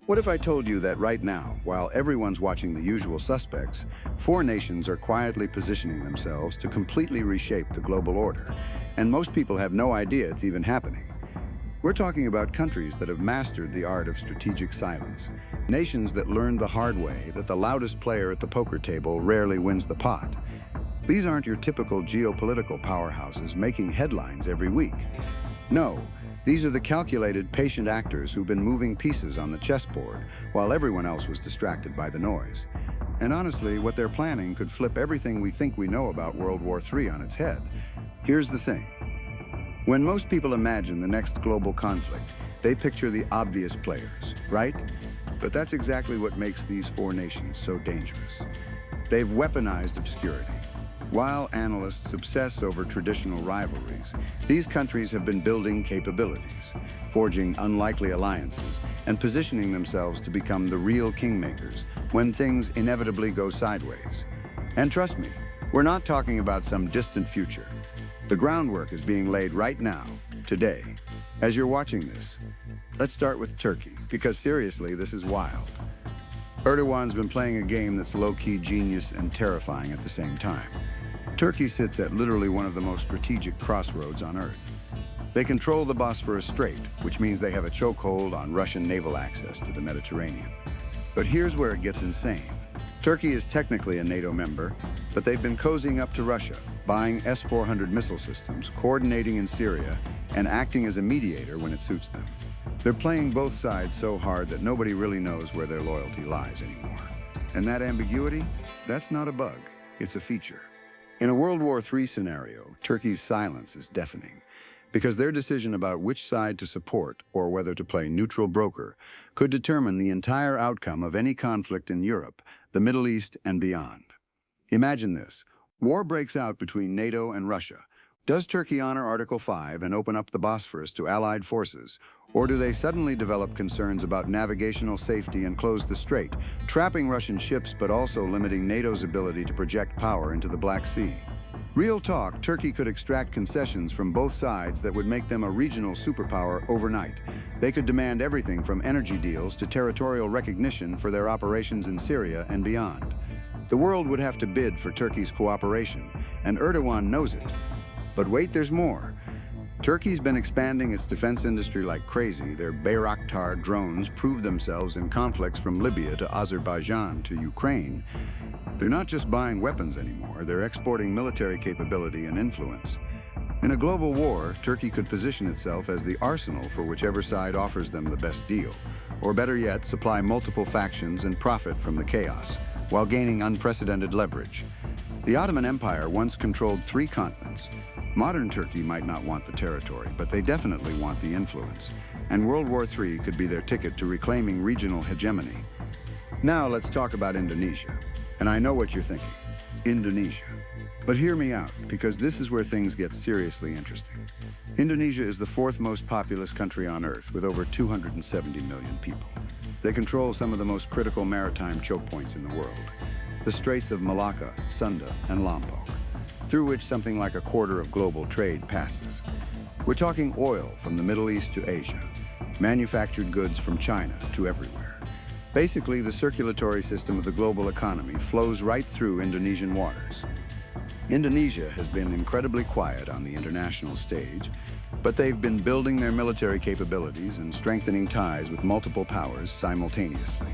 What if I told you that right now, while everyone's watching the usual suspects, four nations are quietly positioning themselves to completely reshape the global order, and most people have no idea it's even happening? We're talking about countries that have mastered the art of strategic silence, nations that learned the hard way that the loudest player at the poker table rarely wins the pot. These aren't your typical geopolitical powerhouses making headlines every week. No, these are the calculated, patient actors who've been moving pieces on the chessboard while everyone else was distracted by the noise. And honestly, what they're planning could flip everything we think we know about World War III on its head. Here's the thing. When most people imagine the next global conflict, they picture the obvious players, right? But that's exactly what makes these four nations so dangerous. They've weaponized obscurity. While analysts obsess over traditional rivalries, these countries have been building capabilities, forging unlikely alliances, and positioning themselves to become the real kingmakers when things inevitably go sideways. And trust me, we're not talking about some distant future. The groundwork is being laid right now, today, as you're watching this. Let's start with Turkey, because seriously, this is wild. Erdogan's been playing a game that's low-key genius and terrifying at the same time. Turkey sits at literally one of the most strategic crossroads on Earth. They control the Bosphorus Strait, which means they have a chokehold on Russian naval access to the Mediterranean. But here's where it gets insane. Turkey is technically a NATO member, but they've been cozying up to Russia, buying S-400 missile systems, coordinating in Syria, and acting as a mediator when it suits them. They're playing both sides so hard that nobody really knows where their loyalty lies anymore. And that ambiguity? That's not a bug, it's a feature. In a World War III scenario, Turkey's silence is deafening, because their decision about which side to support or whether to play neutral broker could determine the entire outcome of any conflict in Europe, the Middle East, and beyond. Imagine this. War breaks out between NATO and Russia. Does Turkey honor Article 5 and open up the Bosphorus to Allied forces, or do they suddenly develop concerns about navigational safety and close the strait, trapping Russian ships but also limiting NATO's ability to project power into the Black Sea? Real talk, Turkey could extract concessions from both sides that would make them a regional superpower overnight. They could demand everything from energy deals to territorial recognition for their operations in Syria and beyond. The world would have to bid for Turkey's cooperation, and Erdogan knows it. But wait, there's more. Turkey's been expanding its defense industry like crazy. Their Bayraktar drones prove themselves in conflicts from Libya to Azerbaijan to Ukraine. They're not just buying weapons anymore, they're exporting military capability and influence. In a global war, Turkey could position itself as the arsenal for whichever side offers them the best deal, or better yet, supply multiple factions and profit from the chaos, while gaining unprecedented leverage. The Ottoman Empire once controlled 3 continents. Modern Turkey might not want the territory, but they definitely want the influence. And World War III could be their ticket to reclaiming regional hegemony. Now let's talk about Indonesia. And I know what you're thinking. Indonesia. But hear me out, because this is where things get seriously interesting. Indonesia is the 4th most populous country on Earth, with over 270 million people. They control some of the most critical maritime choke points in the world. The straits of Malacca, Sunda, and Lombok, through which something like a quarter of global trade passes. We're talking oil from the Middle East to Asia, manufactured goods from China to everywhere. Basically, the circulatory system of the global economy flows right through Indonesian waters. Indonesia has been incredibly quiet on the international stage, but they've been building their military capabilities and strengthening ties with multiple powers simultaneously.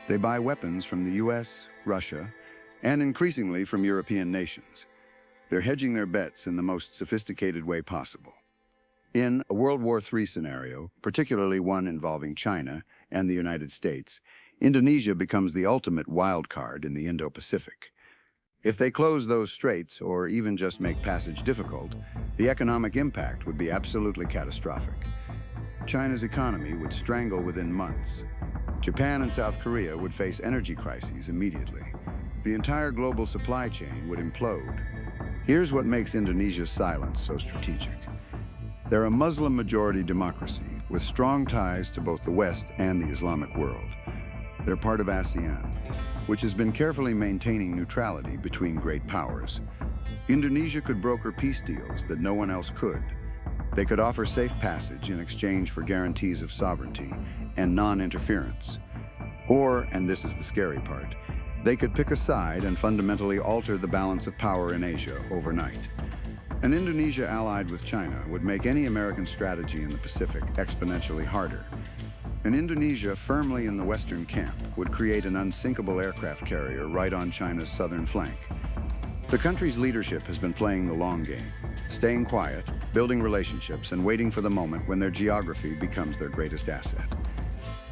They buy weapons from the US, Russia, and increasingly from European nations. They're hedging their bets in the most sophisticated way possible. In a World War III scenario, particularly one involving China and the United States, Indonesia becomes the ultimate wild card in the Indo-Pacific. If they close those straits, or even just make passage difficult, the economic impact would be absolutely catastrophic. China's economy would strangle within months. Japan and South Korea would face energy crises immediately. The entire global supply chain would implode. Here's what makes Indonesia's silence so strategic. They're a Muslim-majority democracy with strong ties to both the West and the Islamic world. They're part of ASEAN, which has been carefully maintaining neutrality between great powers. Indonesia could broker peace deals that no one else could. They could offer safe passage in exchange for guarantees of sovereignty, and non-interference. Or, and this is the scary part, they could pick a side and fundamentally alter the balance of power in Asia overnight. An Indonesia allied with China would make any American strategy in the Pacific exponentially harder. An Indonesia firmly in the Western camp would create an unsinkable aircraft carrier right on China's southern flank. The country's leadership has been playing the long game, staying quiet, building relationships, and waiting for the moment when their geography becomes their greatest asset.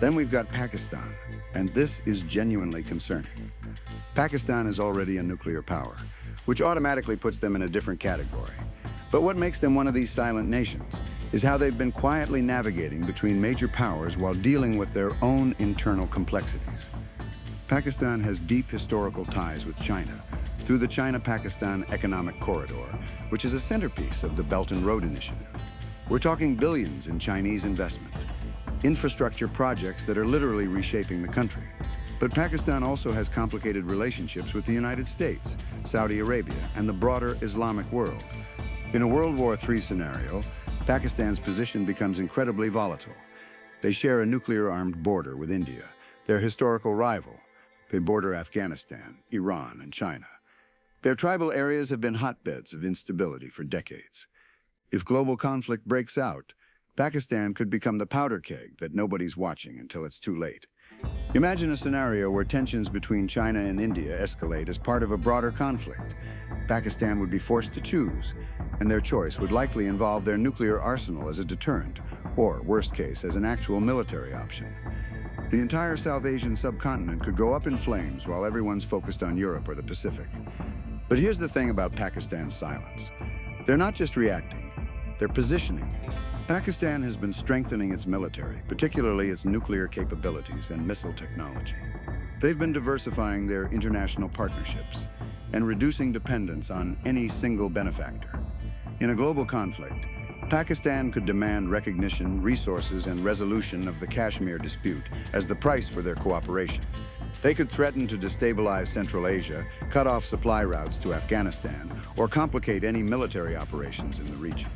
Then we've got Pakistan, and this is genuinely concerning. Pakistan is already a nuclear power, which automatically puts them in a different category. But what makes them one of these silent nations is how they've been quietly navigating between major powers while dealing with their own internal complexities. Pakistan has deep historical ties with China through the China-Pakistan Economic Corridor, which is a centerpiece of the Belt and Road Initiative. We're talking billions in Chinese investment, infrastructure projects that are literally reshaping the country. But Pakistan also has complicated relationships with the United States, Saudi Arabia, and the broader Islamic world. In a World War III scenario, Pakistan's position becomes incredibly volatile. They share a nuclear-armed border with India, their historical rival. They border Afghanistan, Iran, and China. Their tribal areas have been hotbeds of instability for decades. If global conflict breaks out, Pakistan could become the powder keg that nobody's watching until it's too late. Imagine a scenario where tensions between China and India escalate as part of a broader conflict. Pakistan would be forced to choose, and their choice would likely involve their nuclear arsenal as a deterrent, or, worst case, as an actual military option. The entire South Asian subcontinent could go up in flames while everyone's focused on Europe or the Pacific. But here's the thing about Pakistan's silence. They're not just reacting, they're positioning. Pakistan has been strengthening its military, particularly its nuclear capabilities and missile technology. They've been diversifying their international partnerships and reducing dependence on any single benefactor. In a global conflict, Pakistan could demand recognition, resources, and resolution of the Kashmir dispute as the price for their cooperation. They could threaten to destabilize Central Asia, cut off supply routes to Afghanistan, or complicate any military operations in the region.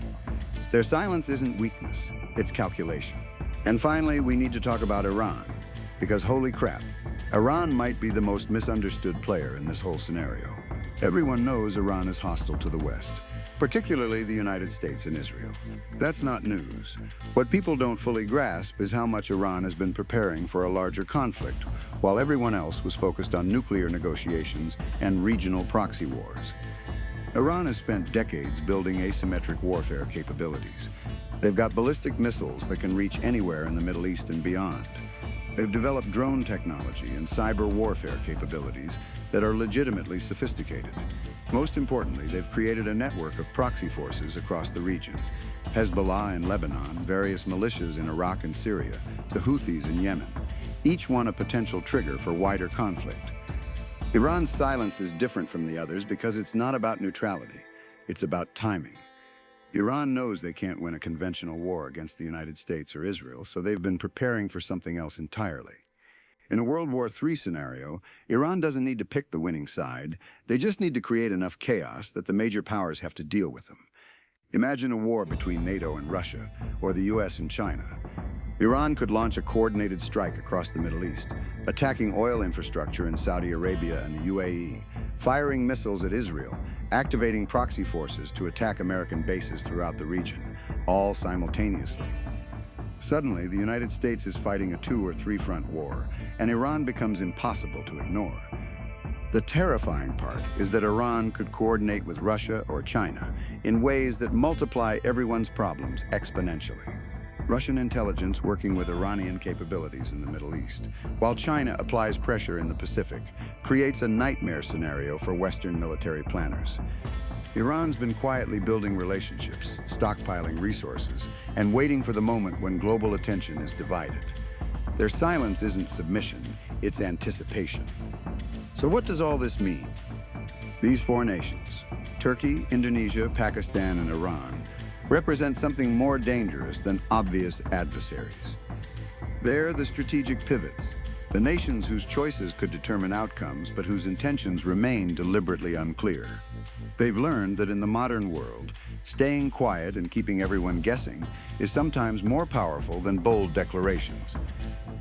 Their silence isn't weakness, it's calculation. And finally, we need to talk about Iran, because holy crap, Iran might be the most misunderstood player in this whole scenario. Everyone knows Iran is hostile to the West, particularly the United States and Israel. That's not news. What people don't fully grasp is how much Iran has been preparing for a larger conflict, while everyone else was focused on nuclear negotiations and regional proxy wars. Iran has spent decades building asymmetric warfare capabilities. They've got ballistic missiles that can reach anywhere in the Middle East and beyond. They've developed drone technology and cyber warfare capabilities that are legitimately sophisticated. Most importantly, they've created a network of proxy forces across the region. Hezbollah in Lebanon, various militias in Iraq and Syria, the Houthis in Yemen, each one a potential trigger for wider conflict. Iran's silence is different from the others because it's not about neutrality, it's about timing. Iran knows they can't win a conventional war against the United States or Israel, so they've been preparing for something else entirely. In a World War III scenario, Iran doesn't need to pick the winning side, they just need to create enough chaos that the major powers have to deal with them. Imagine a war between NATO and Russia, or the US and China. Iran could launch a coordinated strike across the Middle East, attacking oil infrastructure in Saudi Arabia and the UAE, firing missiles at Israel, activating proxy forces to attack American bases throughout the region, all simultaneously. Suddenly, the United States is fighting a 2- or 3-front war, and Iran becomes impossible to ignore. The terrifying part is that Iran could coordinate with Russia or China in ways that multiply everyone's problems exponentially. Russian intelligence working with Iranian capabilities in the Middle East, while China applies pressure in the Pacific, creates a nightmare scenario for Western military planners. Iran's been quietly building relationships, stockpiling resources, and waiting for the moment when global attention is divided. Their silence isn't submission, it's anticipation. So what does all this mean? These 4 nations, Turkey, Indonesia, Pakistan, and Iran, represent something more dangerous than obvious adversaries. They're the strategic pivots, the nations whose choices could determine outcomes but whose intentions remain deliberately unclear. They've learned that in the modern world, staying quiet and keeping everyone guessing is sometimes more powerful than bold declarations.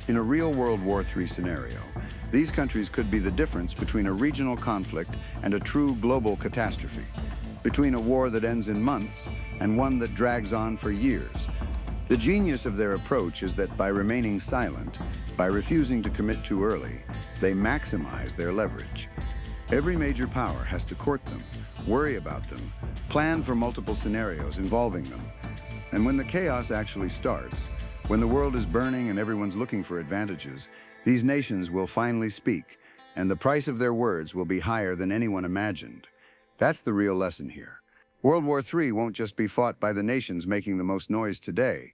In a real World War III scenario, these countries could be the difference between a regional conflict and a true global catastrophe, between a war that ends in months and one that drags on for years. The genius of their approach is that by remaining silent, by refusing to commit too early, they maximize their leverage. Every major power has to court them, worry about them, plan for multiple scenarios involving them. And when the chaos actually starts, when the world is burning and everyone's looking for advantages, these nations will finally speak, and the price of their words will be higher than anyone imagined. That's the real lesson here. World War III won't just be fought by the nations making the most noise today.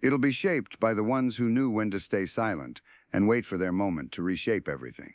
It'll be shaped by the ones who knew when to stay silent and wait for their moment to reshape everything.